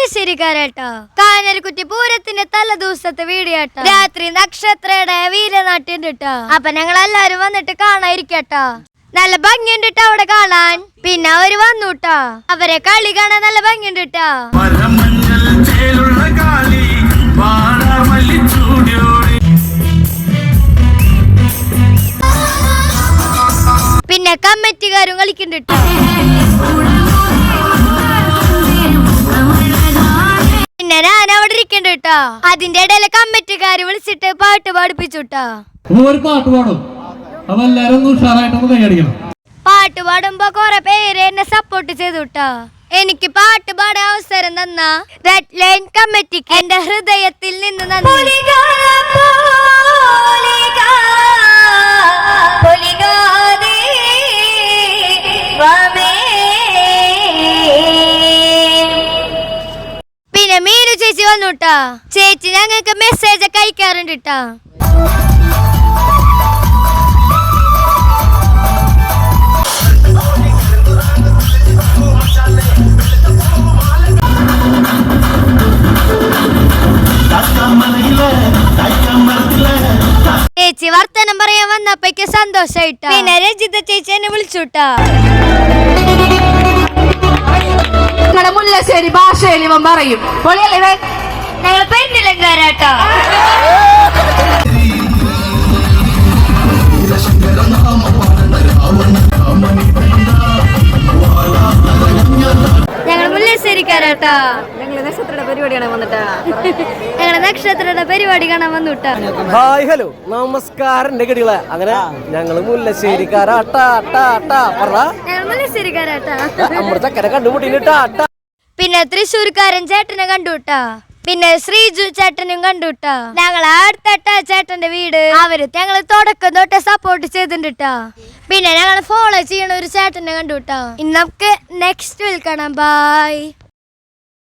മുല്ലശ്ശേരിക്കാരേട്ടോ. കാഞ്ഞിരക്കുറ്റി പൂരത്തിന്റെ തലേദിവസത്തെ വീഡിയോ കേട്ടോ. രാത്രി നക്ഷത്രയുടെ വീരനാട്യം കേട്ടോ. അപ്പൊ ഞങ്ങൾ എല്ലാരും വന്നിട്ട് കാണാതിരിക്കട്ടോ. നല്ല ഭംഗിയുണ്ട് ട്ടോ അവിടെ കാണാൻ. പിന്നെ അവര് വന്നുട്ടോ. അവരെ കളി കാണാൻ നല്ല ഭംഗിയുണ്ട് ട്ടോ. പിന്നെ കമ്മിറ്റിക്കാരും കളിക്കുന്നുണ്ട് ട്ടോ. പിന്നെ ഞാൻ അവിടെ ഇരിക്കണ്ട കേട്ടോ. അതിന്റെ ഇടയിലെ കമ്മിറ്റിക്കാര് വിളിച്ചിട്ട് പാട്ട് പാടിപ്പിച്ചുട്ടോ. പാട്ട് പാടുമ്പോ കൊറേ പേര് എന്നെ സപ്പോർട്ട് ചെയ്തുട്ടോ. എനിക്ക് പാട്ട് പാടാൻ അവസരം തന്ന റെഡ് ലൈൻ കമ്മിറ്റിക്ക് എന്റെ ഹൃദയത്തിൽ നിന്ന് നന്ദി. പിന്നെ മീനു ചേച്ചി വന്നുട്ടാ. ചേച്ചി ഞങ്ങൾക്ക് മെസ്സേജ് ഒക്കെ അയക്കാറുണ്ട് ട്ടാ. ചേച്ചി വർത്തനം പറയാൻ വന്നപ്പോഴേക്ക് സന്തോഷായിട്ടാ. പിന്നെ രജിത ചേച്ചി എന്നെ വിളിച്ചുട്ടാ. മുല്ലശ്ശേരി ഭാഷയിൽ ഇവൻ പറയും ഞങ്ങള് പെണ്ണിലങ്കാരാട്ടോ. ഞങ്ങള് മുല്ലശ്ശേരിക്കാരാട്ടോ. ഞങ്ങള് നക്ഷത്രയുടെ പരിപാടി കാണാൻ വന്നിട്ടാ. ഞങ്ങള് നക്ഷത്രയുടെ പരിപാടി കാണാൻ വന്നിട്ടാ. ഹായ് ഹലോ നമസ്കാരം ഗടികളെ. അങ്ങനെ ഞങ്ങള് മുല്ലശ്ശേരിക്കാരാട്ടാ. ഞങ്ങള് മുല്ലശ്ശേരിക്കാരാട്ടാ. നമ്മുടെ ചക്കരെ കണ്ടുമുട്ടിട്ടാ. പിന്നെ തൃശ്ശൂർക്കാരൻ ചേട്ടനെ കണ്ടുട്ടാ. പിന്നെ ശ്രീജു ചേട്ടനും കണ്ടുട്ടാ. ഞങ്ങൾ അടുത്തട്ടാ ചേട്ടന്റെ വീട്. അവര് ഞങ്ങള് തുടക്കം തൊട്ട് സപ്പോർട്ട് ചെയ്തിട്ടാ. പിന്നെ ഞങ്ങൾ ഫോളോ ചെയ്യണ ഒരു ചേട്ടനെ കണ്ടുട്ടാ. ഇന്ന് നമുക്ക് നെക്സ്റ്റ് വിൽക്കണം. ബൈ.